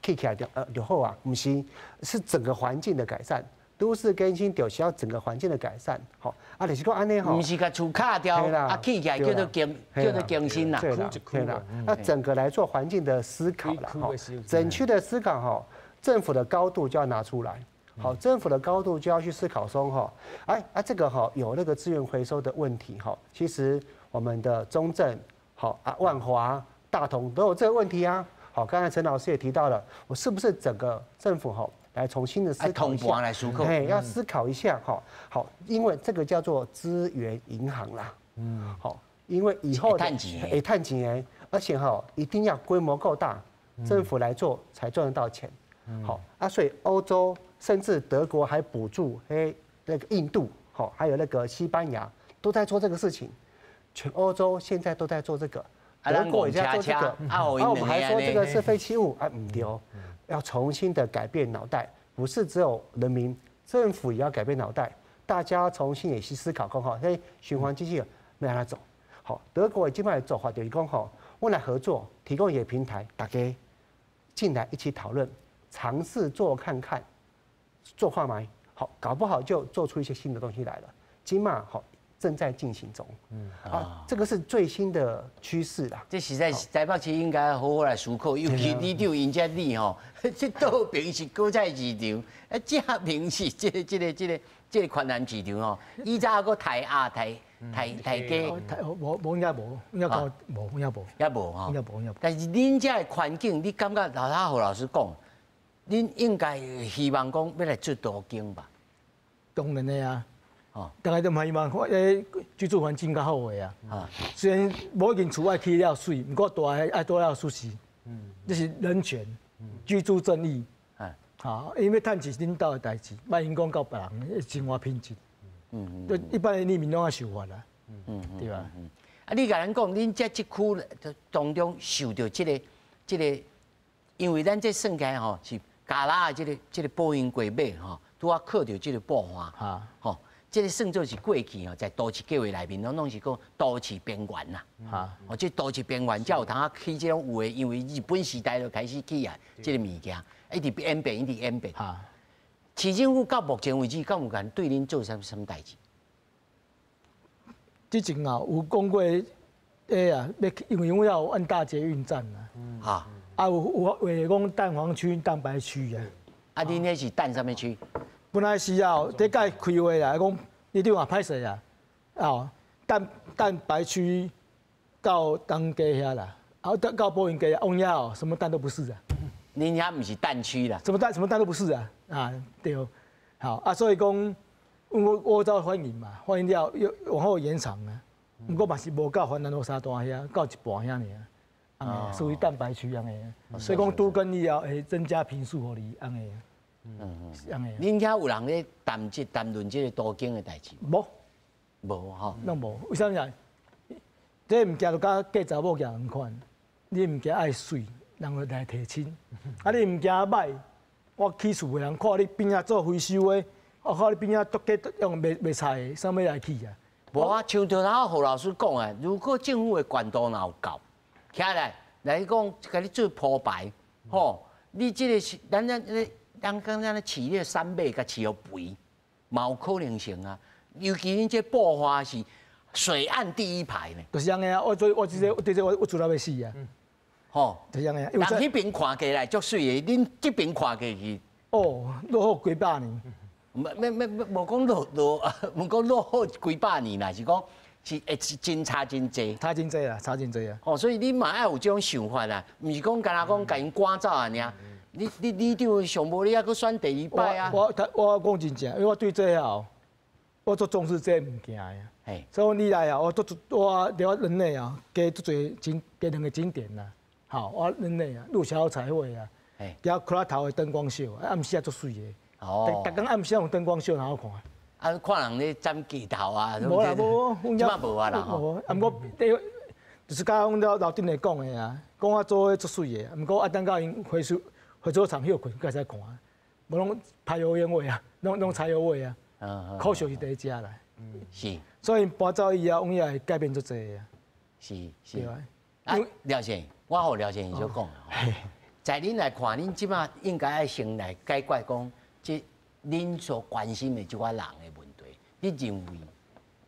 起起来就好啊，唔是，是整个环境的改善。都市更新就是要整个环境的改善，好，就是讲安尼吼，唔是甲厝卡掉，起起来叫做更新啦，对啦，那整个来做环境的思考啦，整区的思考哈，政府的高度就要拿出来，好，政府的高度就要去思考说哈，这个哈有那个资源回收的问题哈，其实我们的中正好万华、大同都有这个问题啊，好，刚才陈老师也提到了，我是不是整个政府哈？来重新的思考一下，要思考一下哈。好，因为这个叫做资源银行啦。好，因为以后探钱，而且一定要规模够大，政府来做才赚得到钱。好所以欧洲甚至德国还补助那个印度，还有那个西班牙都在做这个事情。全欧洲现在都在做这个，德国也在做这个。我们还说这个是废弃物唔对哦。要重新的改变脑袋，不是只有人民，政府也要改变脑袋，大家要重新也去思考，讲好，循环经济没让它走。好，德国已经来做法，就是讲好，我来合作，提供一个平台，大家进来一起讨论，尝试做看看，做化埋，好，搞不好就做出一些新的东西来了。今嘛好。正在进行中，这个是最新的趋势啦。这实在台北市应该好好来思考，尤其李长因遮里吼，这倒边是果菜市场，正平是这个困难市场吼。以前个台鸭、台鸡，应该无，应该无。但是恁遮的环境，你感觉何老师讲，恁应该希望讲要来做多间吧？当然的啊。大概都唔希望居住环境较好的啊。虽然无一间厝爱起了水，不过大爱多了舒适。这是人权、居住正义。因为趁钱是领导的代志，莫影响到别人生活品质。一般的人民拢要受罚啦。对吧？你甲咱讲，恁这一区当中受到这个，因为咱这算起来吼是加拉的这个波音轨尾吼，拄啊靠着这个爆发。这个算作是过去在都市计划内面，拢是讲都市边缘啦。这都市边缘才有通起这种有的，因为日本时代就开始起啊，这个物件一直演变，一直演变。市政府到目前为止，敢有敢对恁做什么代志？之前有讲过，要因为要有按大捷运站啦。有话讲蛋黄区、蛋白区啊。恁那是蛋什么区？本来是这届开会啦，讲你对话歹势啊，蛋白区到东街遐啦，到波云街往遐什么蛋都不是啊。恁遐不是蛋区啦，什么蛋都不是啊，对，好所以讲我照欢迎嘛，欢迎了往后延长啊，不过嘛是无到环南路三段遐，到一半遐尔，属于蛋白区安尼，所以讲都更以后会增加坪数互你安尼。恁遐有人咧谈论这个多间的代志？无吼，拢无。为啥物？这物件就甲嫁查某囝同款，你物件爱水，人会来提亲；你物件歹，我起厝的人看你边仔做回收的，我看你边仔都计用卖菜的，啥物来起啊？无啊，像头何老师讲啊，如果政府的管道若有够，起来讲，甲你做铺排，你这个是咱刚刚咧饲咧山马甲饲互肥，嘛有可能性啊。尤其恁这爆发是水岸第一排呢。就是安尼啊，我对这我做到要死啊。就是安尼啊。人迄边看起来足水的，恁这边看起去，落后几百年。无讲落后几百年啦，是讲是真差真济。差真济啊。所以你嘛要有这种想法啦，毋是讲干那讲甲因赶走啊尔。你长上无你还佫选第二摆啊？我讲真正，因为我对这我做重视这物件呀。所以你来啊，我了人内啊，加做2个景点啦。好，我人内啊，陆桥彩绘啊，遐骷髅头的灯光秀，暗时也足水的。哦。逐工暗时用灯光秀，然后看。啊，看人咧斩鸡头啊，无啦无，即摆无啊啦吼。啊，毋过就是甲阮老顶来讲的啊，讲我做诶足水的，毋过啊等到因回收厂休困，才使看。无拢排油烟味啊，拢柴油味啊。可惜是第一只啦。是。所以搬走以后，阮也会改变足济啊。是。啊，廖先生，我互廖先生就讲啦。在恁来看，恁即摆应该爱先来解决讲，即恁所关心的即寡人的问题。你认为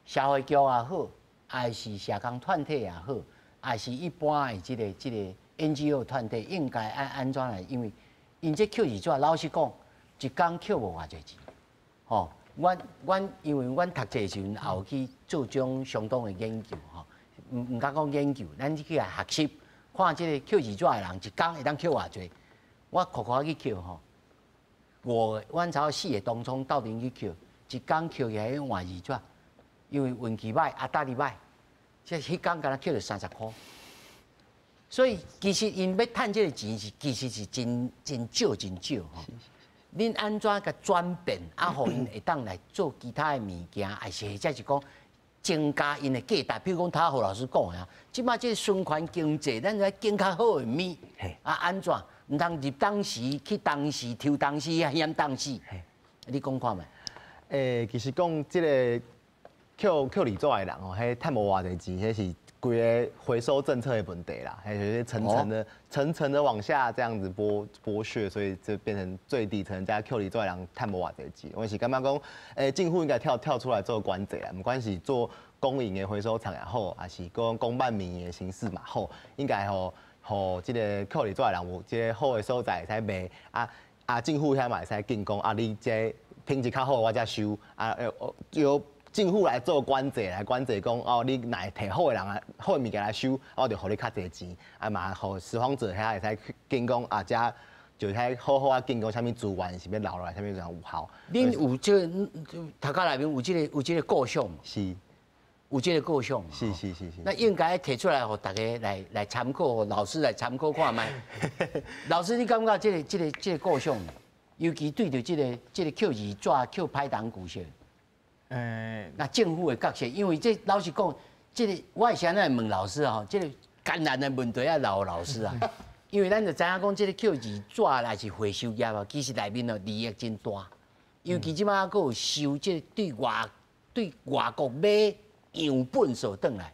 社会局也好，还是社工团体也好，还是一般的即个 NGO 团体，应该爱安怎来？因为因这扣字纸，老实讲，一工扣无偌济钱。吼，阮因为阮读册时阵也有去做种相当的研究吼，唔敢讲研究，咱去来学习。看即个扣字纸的人，一工会当扣偌济？我苦去扣吼，阮差4个当冲斗阵去扣，一工扣起来换字纸，因为运气歹，大力歹，即迄工敢若扣了30块。所以其实因要趁即个钱其实是真少吼。恁安怎甲转变，互因会当来做其他的物件，还是或者是讲？增加因的价值，比如讲，他何老师讲啊，即摆即个循环经济，咱来更较好的物，安怎？唔通入当时去当时抽当时啊嫌当时，你讲看觅？其实讲即个扣理做的人吼，迄趁无偌济钱，迄是规个回收政策的问题啦，还有层层的往下这样子剥削，所以就变成最底层加扣理做的人趁无偌济钱。我是感觉讲，政府应该跳出来做管制啦，不管是做公营的回收厂也好，还是讲公办民营的形式嘛好，应该互即个扣理做的人有即个好的所在会使卖政府遐嘛会使进攻你这品质较好我才收由政府来做管制，来管制讲你若会摕好的人好的物件来收，我就互你较济钱，嘛，互拾荒者遐会使进攻遮就遐好好进攻啥物资源是要留落来，啥物有效。恁有这头壳内面有这个构想？是，有这个构想。是。那应该提出来，互大家来参考，互老师来参考看卖。老师，你感觉这个构想，尤其对着这个扣字纸、扣歹档故事。那政府的角色，因为这老实讲，这个我现在问老师吼，这个艰难的问题要老师啊，因为咱就知影讲，这个扣字纸还是回收业啊，其实内面哦利益真大，尤其即马还有收这对外国买样本所转来，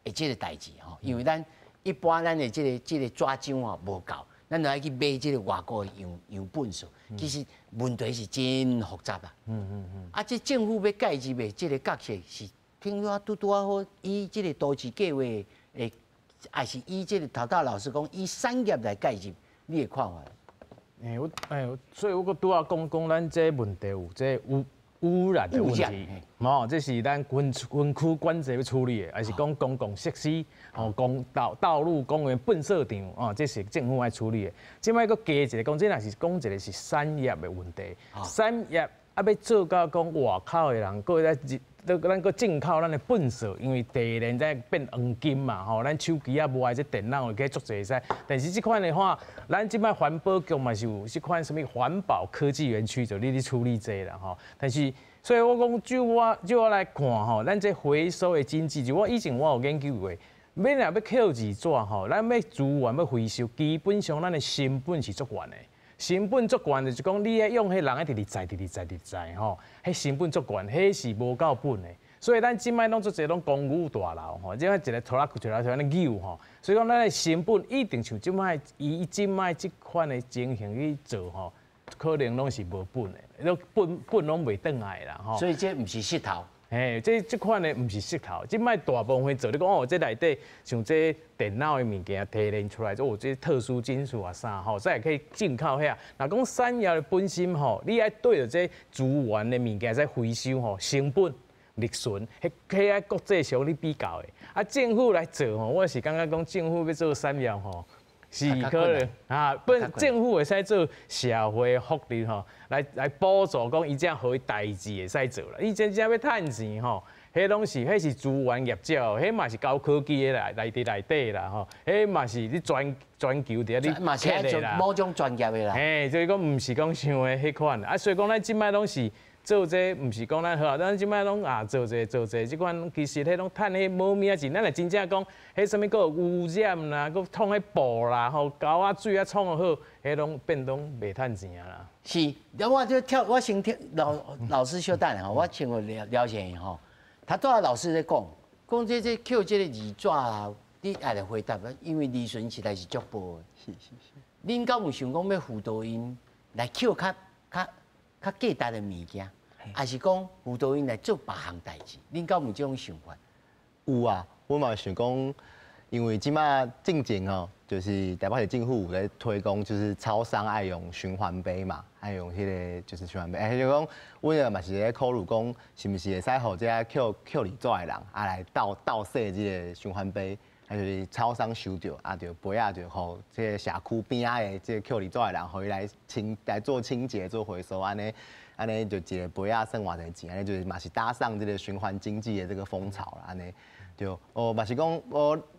的这个代志吼，因为咱一般咱的这个纸张啊无够。咱就爱去买这个外国的样本数，其实问题是真复杂啊。这政府要介入的这个角色是，听说拄好，以这个都市计划的，还是以这个头老师讲，以产业来介入，你的看法？所以我拄仔讲咱这问题有这污染的问题，这是咱园区管制要处理的，还是讲公共设施、道路、公园、粪扫场，这是政府爱处理的。即摆佫加一个讲，这若是讲一个是产业的问题，产业要做到讲外口的人，佫咱佫进口咱的粪扫，因为地连在变黄金嘛，咱手机啊无爱这电脑可以足侪使。但是这款的话，咱即摆环保局嘛是有这款什么环保科技园区，就你咧处理这啦但是，所以我讲就我来看咱这回收的经济，就我以前我有研究过，要若要扣字纸咱要资源要回收，基本上咱的成本是足悬的。成本足悬就是讲，你用迄人一直在迄成本足悬，迄是无够本的。所以咱即摆拢做侪拢公务大楼即摆一个拖拉机安尼扭所以讲咱的成本一定像即摆即摆即款的情形去做可能拢是无本的，本拢袂转来啦所以这毋是石头。这款的唔是石头，即摆大部分做你讲这内底像这电脑的物件提炼出来，这特殊金属啊啥再可以进口遐。若讲产业的本身你爱对着这资源的物件在回收成本利润，迄爱国际上你比较的。政府来做我是感觉讲政府要做产业是可能啊，本政府会使做社会福利吼，来补助讲伊这样好代志会使做啦。以前要趁钱吼，迄是资源业者，迄嘛是高科技的内底啦吼，迄嘛是你全球伫你嘛是做某种专业的啦。嘿，所以讲毋是讲想的迄款啊，所以讲咱即摆拢是。做这毋是讲咱好，咱即摆拢做这，即款其实迄拢趁迄无名钱，咱来真正讲迄什物个污染啦，佮创迄布啦，吼沟啊水啊创好，迄拢变拢袂趁钱啦。是，我先听老师稍等吼，我请我了解一下吼。他多少老师在讲这扣这个字纸啊，你爱来回答，因为利润实在是足薄的。是。恁敢有想讲要辅导因来扣较价值的物件？还是讲辅导因来做别项代志，恁敢有这种想法？有啊，我嘛想讲，因为即马进前吼，就是台北市政府有在推广，就是超商爱用循环杯嘛，爱用迄个就是循环杯。就讲，阮个嘛是咧考虑讲，是毋是会使互这扣二纸的人来倒洗这个循环杯，还就是超商收着就杯就互这个社区边仔的这个扣二纸的人，互伊来做清洁、做回收安尼就一个杯算偌侪钱，安尼就是嘛是搭上这个循环经济的这个风潮啦，安尼就嘛是讲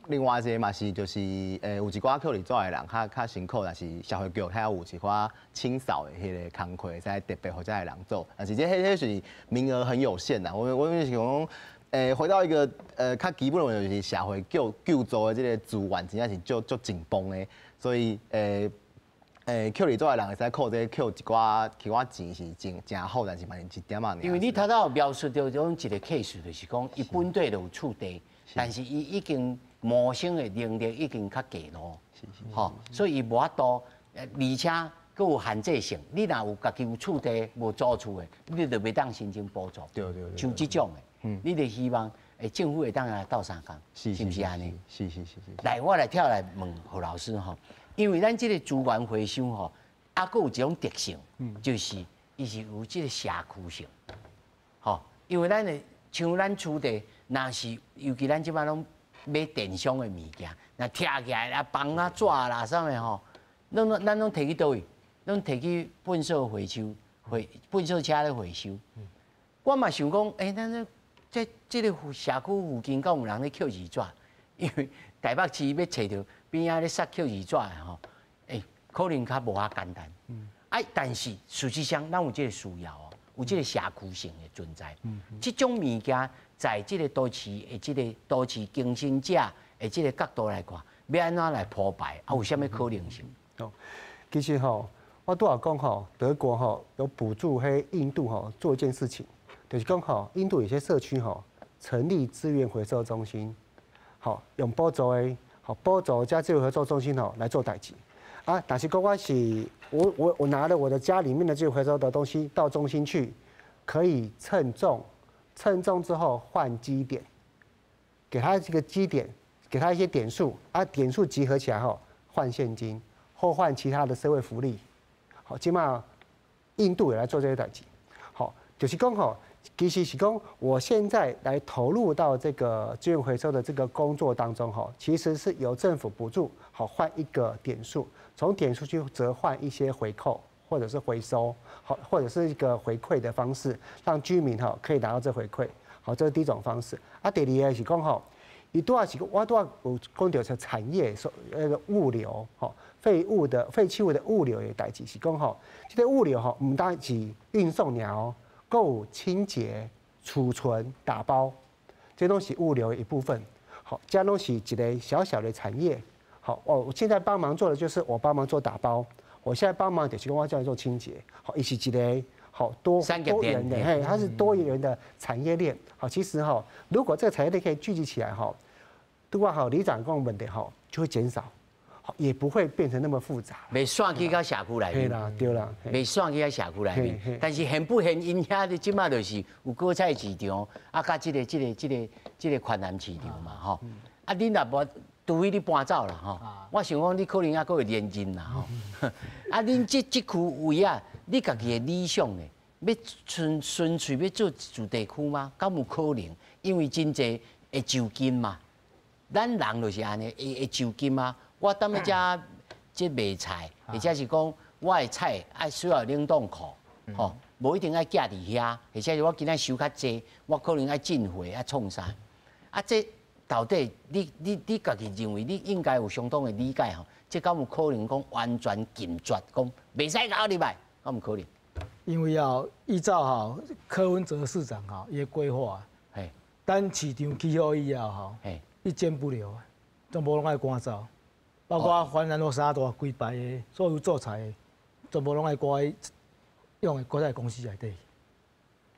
另外一个嘛是就是有一寡扣二纸的人较辛苦，但是社会局还有一寡清扫的迄个工课，使特别互这个人做，但是迄是名额很有限啦。我是想讲，回到一个较基本的就是社会救助的这个资源真正是足紧绷的，所以扣二纸的人会使扣这扣一寡其他钱是真好，但是嘛是一点仔。因为你头头描述到种一个 case， 就是讲伊本地就有厝地，但是伊已经谋生的能力已经较低咯。吼，所以伊无法度，而且佫有限制性。你若有家己有厝地无租厝的，你就袂当申请补助。对。像这种的，你就希望政府会当来斗相共，是不是安尼？是。来，我来跳来问何老师吼。因为咱这个资源回收吼，佫有一种特性，就是伊是有这个社区性，吼。因为像咱厝地，若是尤其咱即摆拢买电商的物件，若摕起来啦、棒啊、纸啦啥物吼，咱拢摕去倒位，拢摕去粪扫回收，粪扫车咧回收。我嘛想讲，咱这个社区附近敢有人咧扣二纸？因为台北市要找到边仔咧撒扣二纸的吼，可能较无遐简单。但是事实上，咱有这个需要哦，有这个社区性的存在。这种物件，在这个都市的这个都市经营者的这个角度来看，要安怎来铺排，有啥物可能性？其实我都有讲德国有补助印度做一件事情，就是讲印度有些社区成立资源回收中心。用补助补助加资源回收中心来做代志啊！但是我拿了我的家里面的资源回收的东西到中心去，可以称重之后换积点，给他这个积点，给他一些点数啊，点数集合起来换现金或换其他的社会福利。起码印度也来做这些代志。就是讲其实是讲，我现在来投入到这个资源回收的这个工作当中，其实是由政府补助，换一个点数，从点数去折换一些回扣或者是回收，或者是一个回馈的方式，让居民可以拿到这回馈。这是第一种方式。第二个是讲伊多少是我多少有讲到是产业那个物流废弃物的物流的代志是讲这个物流唔单是运送鸟。够清洁、储存、打包，这东西物流的一部分。这东西一个小小的产业。我现在帮忙做的就是我帮忙做打包，我现在帮忙就是跟我叫做清洁。一是一个多元的，它是多元的产业链。其实如果这个产业链可以聚集起来如果里长讲问题就会减少。也不会变成那么复杂，袂散去到社区内面，对啦，袂散去到社区内面。但是现不现因遐的即马就是有果菜市场，甲这个宽南市场嘛，恁若无除非你搬走啦，我想讲你可能还佫会连任啦，恁这区位啊，你家己的理想呢，要纯粹要做住地区吗？敢有可能？因为真济会就近嘛，咱人就是安尼会就近嘛。我踮咧遮即卖菜，或者是讲我的菜爱需要冷冻库，吼，无一定爱寄伫遐，或者是我今仔收较济，我可能爱进货爱创啥，啊，这到底你家己认为你应该有相当的理解吼，这敢有可能讲完全禁绝讲袂使搞入来，敢有可能？因为依照柯文哲市长伊的规划，等市场起好以后一剪不留，全部拢爱赶走，包括环南路三大规排的所有做菜的，全部拢爱赶用的国泰公司内底。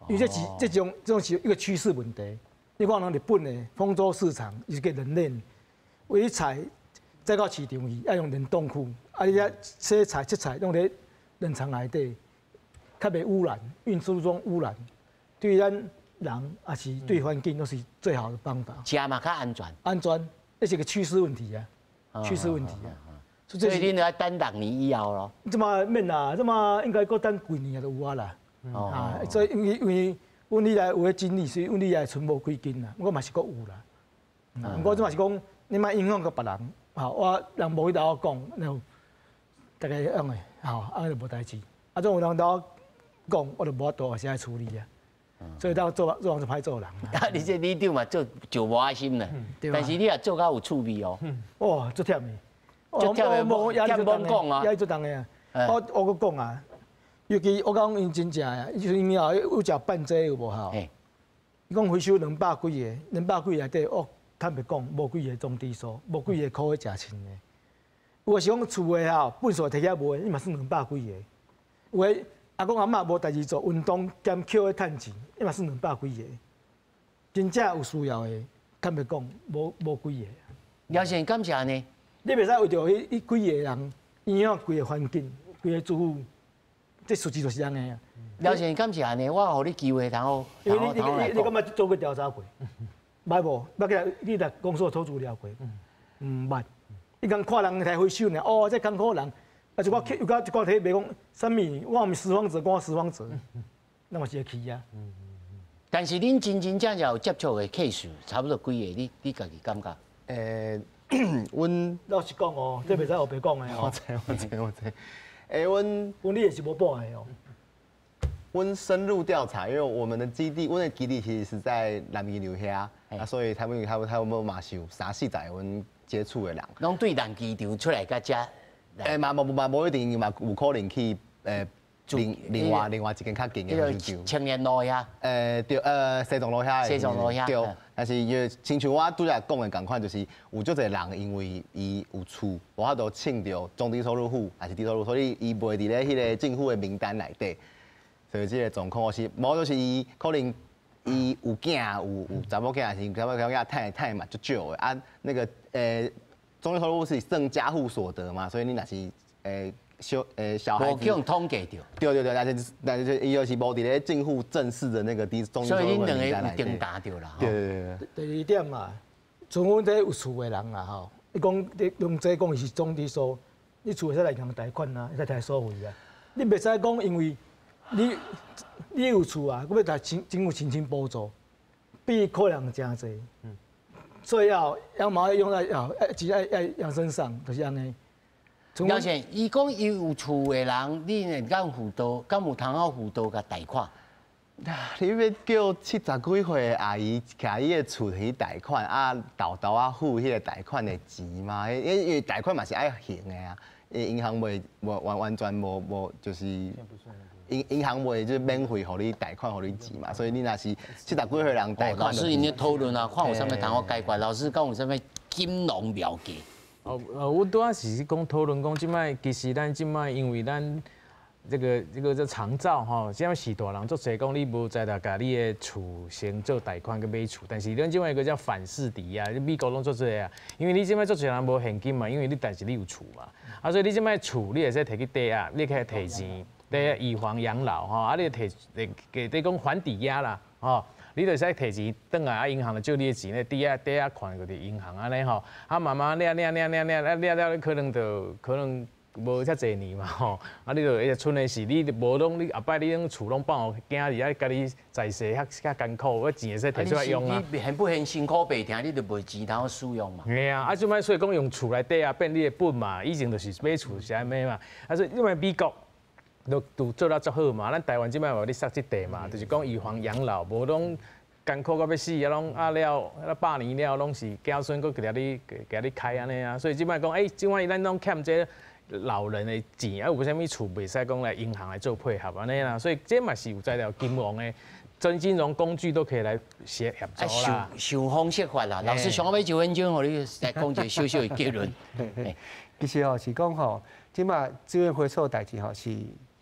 因为这种是一个趋势问题。你看咱日本的丰州市场是个冷链，为菜再到市场去，要用冷冻库，你遐洗菜、切菜用在冷藏内底。较袂污染，运输中污染，对咱人也是对环境都是最好的方法。食嘛较安全。安全，这是个趋势问题啊，趋势问题啊。所以恁要等6年以后咯。这么免啦，这么应该搁等几年就有啊啦。所以因为阮以来有个经历，所以阮以来存无几斤啦，我嘛是搁有啦。不过这嘛是讲，你莫影响到别人，我人无去甲我讲，然后大家用的，安尼就无代志。啊，种有人甲我讲，我就无法度，还是爱处理啊。所以当做人就歹做人啦。你这里长嘛做就无爱心啦，但是你也做到有趣味哦。哇，足忝的，足忝的，忝忙讲啊，压力足重的啊。我搁讲啊，尤其我讲因真正啊，就是因有食办这有无吼？伊讲回收200几个，200几个内底，坦白讲，无几个中低收，无几个可以食清的。有诶是讲厝诶本数摕起来无诶，伊嘛算200几个。有诶阿公阿嬷无代志做，运动兼捡诶趁钱，伊嘛算200几个。真正有需要诶，坦白讲，无几个。廖先生感谢呢。你袂使为着迄几个人影响规个环境、规个住户，这实际就是安尼啊。廖先生感谢呢，我互你机会，然后因为你感觉做过调查过？捌无？捌个你来公所偷资料过？捌。伊讲看人来回收呢，这艰苦人。啊！就我有甲一个体袂讲，啥物？我毋是拾荒者，我拾荒者，那嘛是会去啊。但是恁真正有接触的 case， 差不多几个？你家己感觉？阮老实讲哦，这袂使后白讲的哦。我知。阮你也是无报的哦。阮深入调查，因为我们的基地，阮的基地其实是在南基流遐，所以他们嘛是有3、4载阮接触的人。拢对南机场出来甲遮。嘛无一定嘛，有可能去另外一间较近的研究。青年路遐。对，西藏路遐。西藏路遐。对，但是因为亲像我拄则讲的共款，就是有足侪人因为伊有厝，无法度请到中低收入户还是低收入，所以伊袂伫咧迄个政府的名单内底。所以这个状况是，无就是伊可能伊有囝有查某囝，还是查某囝趁嘛足少的啊，那个中低收入是算家户所得嘛，所以你若是小孩子，无用统计着。对，但是伊就是无伫咧政府正式的那个中低收入名单内底。所以恁两个有定达着啦。对。第二点嘛，像阮这有厝的人啦吼，你讲你用这讲是中低收，你厝会使来银行贷款啊，会使贷收费啊，你袂使讲因为你有厝啊，佮要贷政府亲补助，比可能真侪。所以要用在要养身上，就是安尼。廖先生，伊讲伊有厝的人，你能敢辅导？敢有通好辅导甲贷款？你要叫70几岁的阿姨徛伊的厝去贷款啊，豆啊付迄个贷款的钱嘛？因为贷款嘛是爱还的啊，银行袂完全无就是。银行袂就是免费互你贷款，互你钱嘛，所以你若是70几岁人贷款。老师，因咧讨论啊，看有啥物通好解决？老师讲有啥物金融了解？我拄仔是讲讨论讲，即摆其实咱即摆因为咱这个长照吼，即摆是大人做侪讲，你无在甲你的厝先做贷款去买厝，但是咱即摆有个叫反式抵押，美国拢做这啊，因为你即摆做侪人无现金嘛，因为你但是你有厝嘛，所以你即摆厝你会使摕去抵押，你可以摕钱。以房养老吼，啊，你你讲还抵押啦，吼，你就使摕钱转来，啊，银行就借你的钱咧，抵押款就伫银行安尼吼，啊，慢慢了，可能无遮侪年嘛吼，啊，你就剩的是你无拢你后摆你拢厝拢放互囝儿，啊，家己在世较艰苦，我钱会使摕出来用啊。你嫌不嫌辛苦白听，你就无钱通使用嘛。嘿啊，啊，即摆所以讲用厝内底啊变你的本嘛，以前就是买厝是安尼嘛，啊，所以因为美国。都做得足好嘛，咱台湾即摆话咧塞即地嘛，就是讲预防养老，无拢艰苦到要死，啊拢啊了100年了，拢是子孙搁甲你开安尼啊，所以即摆讲，即摆咱拢欠这老人的钱，啊有啥物厝袂使讲来银行来做配合安尼啦，所以这嘛是有在条金融的真金融工具都可以来协助啦。想方设法啦，老师想要1分钟，互你来讲一个小小的结论。其实是讲吼，即摆资源回收代志吼是。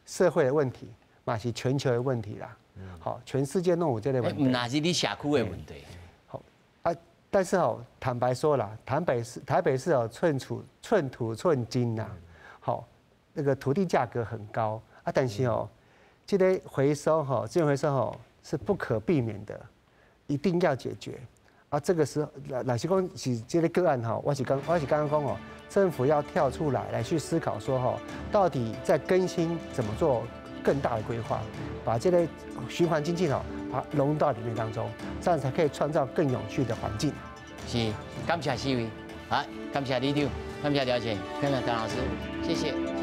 社会的问题，嘛是全球的问题啦。好，全世界弄有这类问题。唔那是你社区的问题。好啊，但是哦，坦白说啦，台北市哦，寸土寸金呐。好，那个土地价格很高啊，但是哦，这类回收哈，资源回收哈是不可避免的，一定要解决。啊，这个时候哪些讲是这类个案哈，我是刚刚讲哦。政府要跳出来去思考说哈，到底在更新怎么做更大的规划，把这类循环经济把它融入到里面当中，这样才可以创造更有趣的环境。是，感谢四位，好，感谢李长，感谢了解，感谢张老师，谢谢。